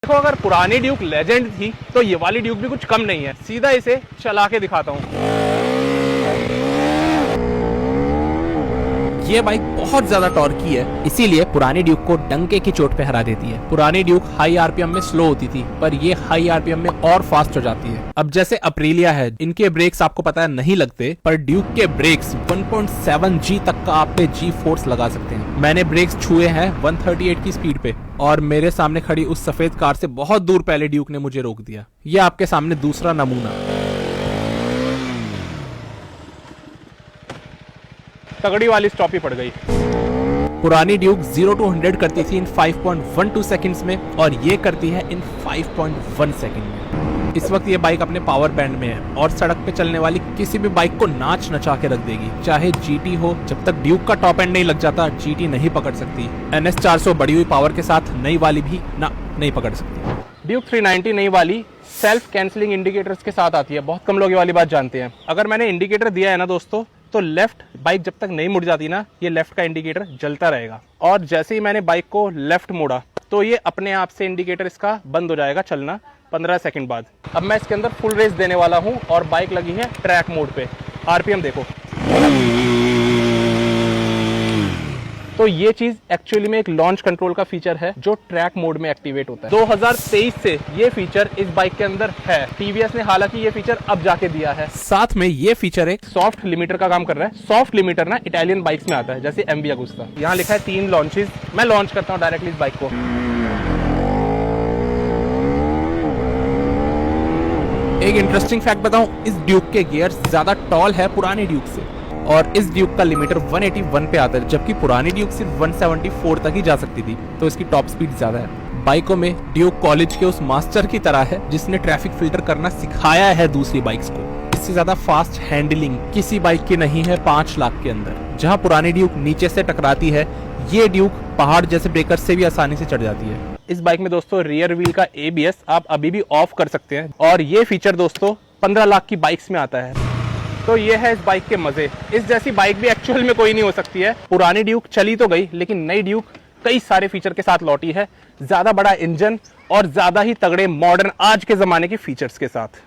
देखो अगर पुरानी ड्यूक लेजेंड थी तो ये वाली ड्यूक भी कुछ कम नहीं है। सीधा इसे चला के दिखाता हूँ। ये बाइक बहुत ज्यादा टॉर्की है, इसीलिए पुरानी ड्यूक को डंके की चोट पे हरा देती है। पुरानी ड्यूक हाई आरपीएम में स्लो होती थी, पर ये हाई आरपीएम में और फास्ट हो जाती है। अब जैसे अप्रिलिया है, इनके ब्रेक्स आपको पता है नहीं लगते, पर ड्यूक के ब्रेक्स 1.7 G तक का आप पे G फोर्स लगा सकते हैं। मैंने ब्रेक्स छुए हैं 138 की स्पीड पे, और मेरे सामने खड़ी उस सफेद कार से बहुत दूर पहले ड्यूक ने मुझे रोक दिया। ये आपके सामने दूसरा नमूना। तगड़ी वाली स्टॉप ही पड़ गई। पुरानी ड्यूक 0 to 100 करती थी इन 5.12 सेकंड्स में, और ये करती है इन 5.1 सेकंड में। इस वक्त ये बाइक अपने पावर बैंड में है और सड़क पे चलने वाली किसी भी बाइक को नाच नचा के रख देगी, चाहे जीटी हो। जब तक ड्यूक का टॉप एंड नहीं लग जाता, जीटी नहीं पकड़ सकती। NS 400 बढ़ी हुई पावर के साथ नई वाली भी नहीं पकड़ सकती। ड्यूक 390 नई वाली सेल्फ कैंसलिंग इंडिकेटर्स के साथ आती है। बहुत कम लोग ये वाली बात जानते हैं। अगर मैंने इंडिकेटर दिया है ना दोस्तों, तो लेफ्ट बाइक जब तक नहीं मुड़ जाती ना, ये लेफ्ट का इंडिकेटर जलता रहेगा। और जैसे ही मैंने बाइक को लेफ्ट मोड़ा तो ये अपने आप से इंडिकेटर इसका बंद हो जाएगा चलना 15 सेकंड बाद। अब मैं इसके अंदर फुल रेस देने वाला हूं और बाइक लगी है ट्रैक मोड पे। आरपीएम देखो। तो ये चीज एक्चुअली में एक लॉन्च कंट्रोल का फीचर है जो ट्रैक मोड में एक्टिवेट होता है। 2023 से ये फीचर इस बाइक के अंदर है। टीवीएस ने हालांकि ये फीचर अब जाके दिया है। साथ में ये फीचर एक सॉफ्ट लिमिटर का काम कर रहा है। सॉफ्ट लिमिटर ना इटालियन बाइक्स में आता है, जैसे MV अगुस्ता। यहाँ लिखा है 3 लॉन्चेस। मैं लॉन्च करता हूँ डायरेक्टली इस बाइक को। एक इंटरेस्टिंग फैक्ट बताऊं, इस ड्यूक के गियर ज्यादा टॉल है पुरानी ड्यूक से, और इस ड्यूक का लिमिटर 181 पे आता है, जबकि पुरानी ड्यूक सिर्फ 174 तक ही जा सकती थी, तो इसकी टॉप स्पीड ज्यादा है। बाइकों में ड्यूक कॉलेज के उस मास्टर की तरह है जिसने ट्रैफिक फिल्टर करना सिखाया है दूसरी बाइक्स को। इससे ज्यादा फास्ट हैंडलिंग किसी बाइक की नहीं है 5 लाख के अंदर। जहां पुरानी ड्यूक नीचे से टकराती है, ये ड्यूक पहाड़ जैसे ब्रेकर से भी आसानी से चढ़ जाती है। इस बाइक में दोस्तों रियर व्हील का ABS आप अभी भी ऑफ कर सकते हैं, और ये फीचर दोस्तों 15 लाख की बाइक्स में आता है। तो ये है इस बाइक के मजे। इस जैसी बाइक भी एक्चुअल में कोई नहीं हो सकती है। पुरानी ड्यूक चली तो गई, लेकिन नई ड्यूक कई सारे फीचर के साथ लौटी है, ज्यादा बड़ा इंजन और ज्यादा ही तगड़े मॉडर्न आज के जमाने के फीचर्स के साथ।